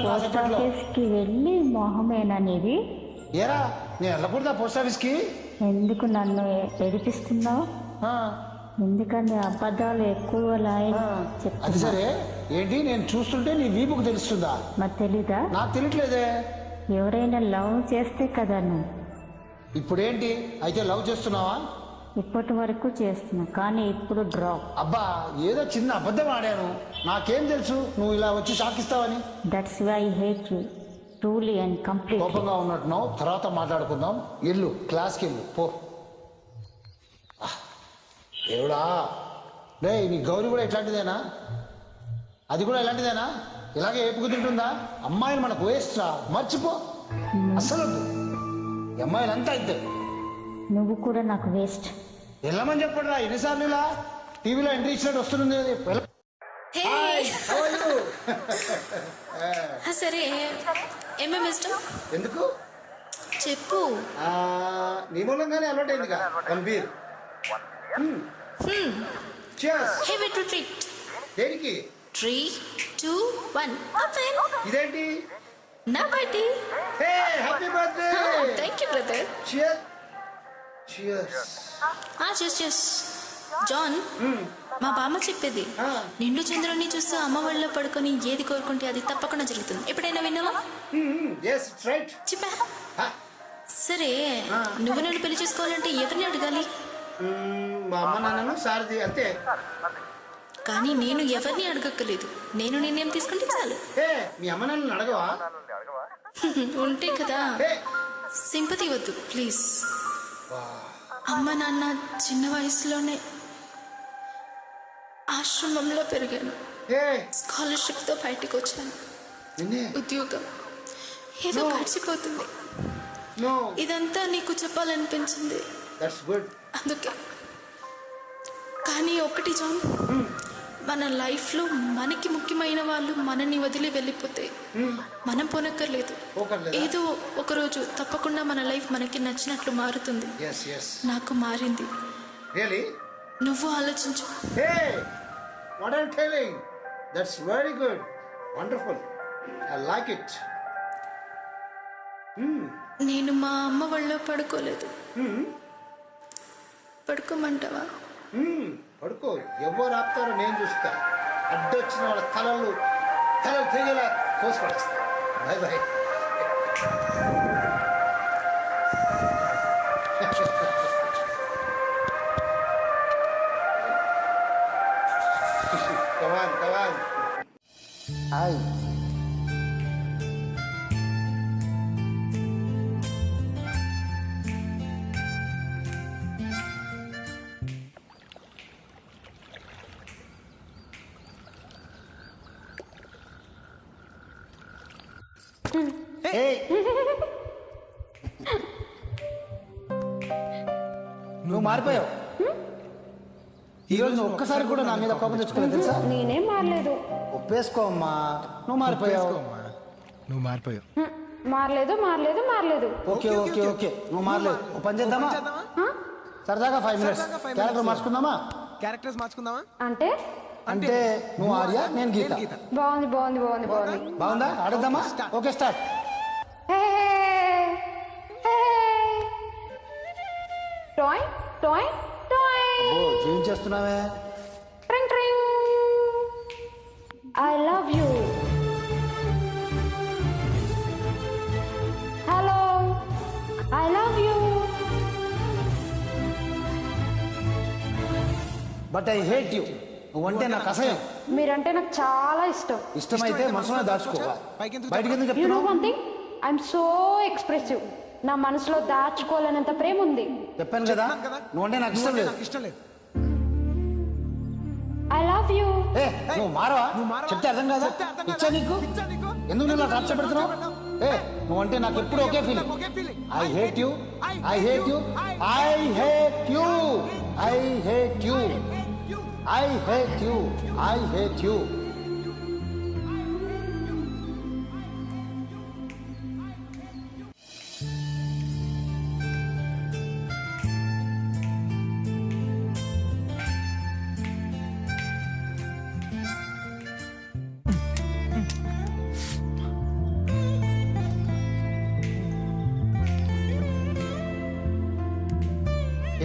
పోస్ట్ ఆఫీస్ కి వెళ్ళి మొహమేనా నీది? ఏరా, నేను వెళ్ళకూడదా పోస్ట్ ఆఫీస్ కి? ఎందుకు నన్ను ఏడిపిస్తున్నావు? ఎందుకని అబద్ధాలు ఎక్కువ అది సరే, ఏంటి నేను చూస్తుంటే నీ వీపుకు తెలుస్తుందా? మరి తెలీదా? నాకు తెలియట్లేదే. ఎవరైనా లవ్ చేస్తే కదా నువ్వు. ఇప్పుడేంటి అయితే లవ్ చేస్తున్నావా? ఇప్పటి వరకు చేస్తున్నా, కానీ ఇప్పుడు డ్రాప్. అబ్బా, ఏదో చిన్న అబద్ధం ఆడాను, నాకేం తెలుసు నువ్వు ఇలా వచ్చి షాకిస్తావని. That's why I hate you truly and complete. కోపంగా ఉన్నట్టున్నావు, తర్వాత మాట్లాడుకుందాం. ఇల్లు క్లాస్కి వెళ్ళు పో. దేవుడా, రే నీ గౌరీ కూడా ఎట్లాంటిదేనా? అది కూడా ఎలాంటిదేనా? ఇలాగే ఏపుకు తింటుందా? అమ్మాయిలు మనకు వేస్ట్ రా, మర్చిపో. అస్సలు అమ్మాయిలంతా అయితే నువ్వు కూడా నాకు వేస్ట్. వెళ్ళమని చెప్పండి రా, ఎన్నిసార్లు ఇలా టీవీలో ఎంట్రీ ఇచ్చినట్టు వస్తుంది. సరే, ఏమేమి ఇష్టం? ఎందుకు చెప్పు. నీ మూలంగానే అలవాటు అయిందిగా. 1 బీర్. దేనికి? 3, 2, 1 ఇదేంటి? నా birthday. Happy birthday. Thank you brother. చెస్ జాన్, మా బామ్మ చెప్పేది, నిండు చంద్రుని చూస్తూ అమ్మ వాళ్ళలో పడుకొని ఏది కోరుకుంటే అది తప్పకుండా జరుగుతుంది. ఎప్పుడైనా విన్నావా? చెప్పా. సరే, నువ్వు నన్ను పెళ్లి చేసుకోవాలంటే ఎవరిని అడగాలి? మా అమ్మ నాన్నను, సారథి, అంతే. కానీ నేను ఎవరిని అడగక్కర్లేదు, నేను నిర్ణయం తీసుకుంటే చాలు. మీ అమ్మ నాన్నని అడగవా? ఉంటే కదా. సింపతి వద్దు ప్లీజ్. అమ్మ నాన్న చిన్న వయసులోనే ఆశ్రమంలో పెరిగాను. స్కాలర్షిప్ తో బయటకు వచ్చాను. ఉద్యోగం ఏదో గడిచిపోతుంది. ఇదంతా నీకు చెప్పాలనిపించింది, అందుకే. కానీ ఒకటి జాన్, మన లైఫ్లో మనకి ముఖ్యమైన వాళ్ళు మనని వదిలి వెళ్ళిపోతే మనం పోనక్కర్లేదు. ఏదో ఒకరోజు తప్పకుండా మన లైఫ్ మనకి నచ్చినట్లు మారుతుంది. నాకు మారింది. నువ్వు ఆలోచించు. What I'm telling, that's very good, wonderful, I like it. నేను మా అమ్మ వాళ్ళలో పడుకోలేదు. పడుకోమంటావా? పడుకో, ఎవరు ఆపుతారో నేను చూస్తా. అడ్డొచ్చిన వాళ్ళ తలలు తిరిగేలా కోసి పడేస్తా. Bye bye. Come on. Hi. నువ్వు మారిపోయావు. ఈరోజు నువ్వు ఒక్కసారి కూడా నా మీద కోపం తెచ్చుకోలేదు తెలుసా? నేనేం మారలేదు. ఒప్పేసుకో అమ్మా, నువ్వు మారిపోయావు. మారలేదు. ఓకే నువ్వు మారలేదు. ఓ పని చేద్దామా? సరదాగా 5 minutes క్యారెక్టర్స్ మార్చుకుందామా? అంటే నువ్వు ఆర్య, నేను గీత. బాగుంది. బాగుందా? ఆడదామా? Okay start. జీవించేస్తున్నావే. I love you. Hello. I love you. But I hate you. నువ్వంటే నాకు అసహ్యం. మీరంటే నాకు చాలా ఇష్టమైతే మనసులో దాచుకోవా. బయటికి ఎందుకు You know చెప్తున్నావు? one thing? I'm so expressive. నా మనసులో దాచుకోలేనంత ప్రేమ ఉంది. చెప్పాను కదా, నువ్వంటే నాకు ఇష్టం లేదు. I love you. నువ్వు మారవా? చెప్తే అర్థం కదా? ఇచ్చా నీకు? ఎందుకు నువ్వు నాకు పెడుతున్నావు? నువ్వంటే నాకు ఎప్పుడు ఒకే ఫీలింగ్. I hate you.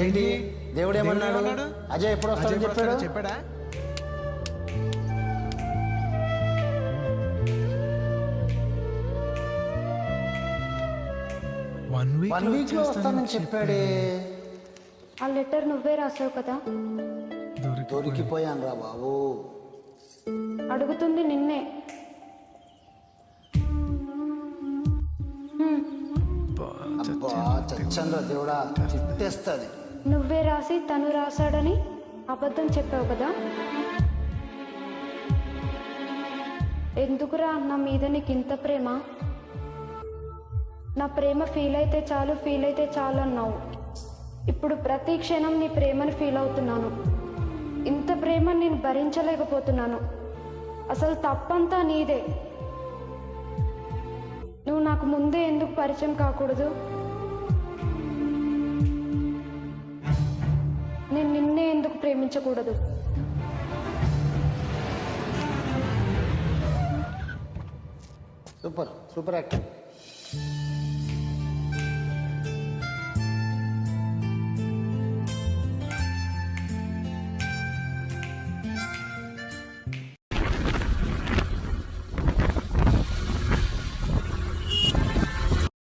ఏంటి దేవుడేమన్నాడు? అజయ్ ఎప్పుడు వస్తాడని చెప్పాడా? వన్ వీక్ లో వస్తానని చెప్పాడే. ఆ లెటర్ నువ్వే రాసావు కదా? దొరికిపోయాను రా బాబు. అడుగుతుంది నిన్నే. చచ్చంద్ర దేవుడా, చిట్టేస్తుంది. నువ్వే రాసి తను రాశాడని అబద్ధం చెప్పావు కదా? ఎందుకురా నా మీద నీకు ఇంత ప్రేమ? నా ప్రేమ ఫీల్ అయితే చాలు అన్నావు. ఇప్పుడు ప్రతి క్షణం నీ ప్రేమను ఫీల్ అవుతున్నాను. ఇంత ప్రేమను నేను భరించలేకపోతున్నాను. అసలు తప్పంతా నీదే. నువ్వు నాకు ముందే ఎందుకు పరిచయం కాకూడదు? నేను నిన్నే ఎందుకు ప్రేమించకూడదు? Super acting.